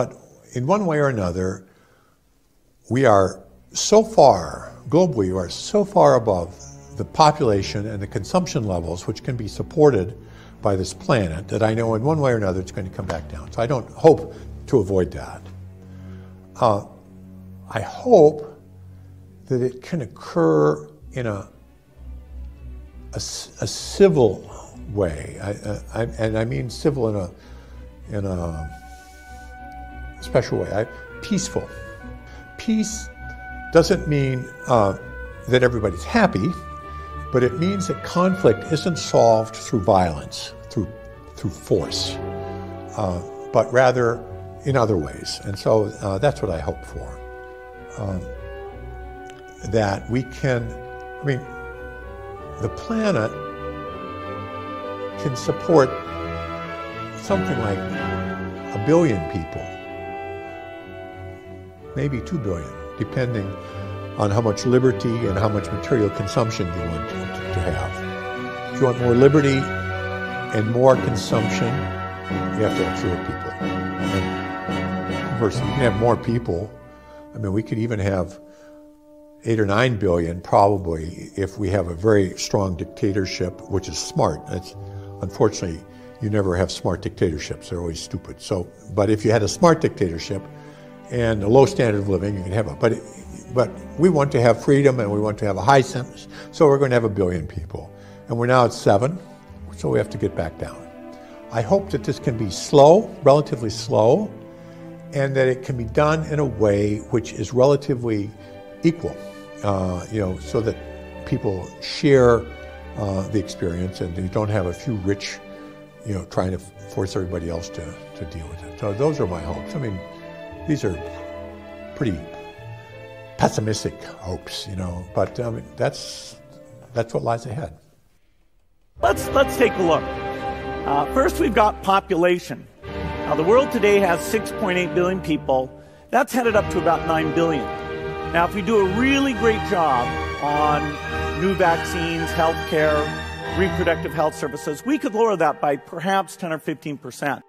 But in one way or another, we are so far, globally, we are so far above the population and the consumption levels which can be supported by this planet that I know in one way or another it's going to come back down. So I don't hope to avoid that. I hope that it can occur in a civil way, and I mean civil in a special way, peaceful. Peace doesn't mean that everybody's happy, but it means that conflict isn't solved through violence, through force, but rather in other ways. And so that's what I hope for. That we can, I mean, the planet can support something like 1 billion people, maybe 2 billion, depending on how much liberty and how much material consumption you want to have. If you want more liberty and more consumption, you have to have fewer people. And of course, you can have more people. I mean, we could even have 8 or 9 billion probably if we have a very strong dictatorship, which is smart. That's, unfortunately, you never have smart dictatorships. They're always stupid. So, but if you had a smart dictatorship and a low standard of living, you can have it. But we want to have freedom and we want to have a high sentence, so we're going to have 1 billion people. And we're now at 7, so we have to get back down. I hope that this can be slow, relatively slow, and that it can be done in a way which is relatively equal, so that people share the experience and you don't have a few rich, trying to force everybody else to deal with it. So those are my hopes. I mean, these are pretty pessimistic hopes, but that's what lies ahead. Let's take a look. First, we've got population. Now, the world today has 6.8 billion people. That's headed up to about 9 billion. Now, if we do a really great job on new vaccines, healthcare, reproductive health services, we could lower that by perhaps 10 or 15%.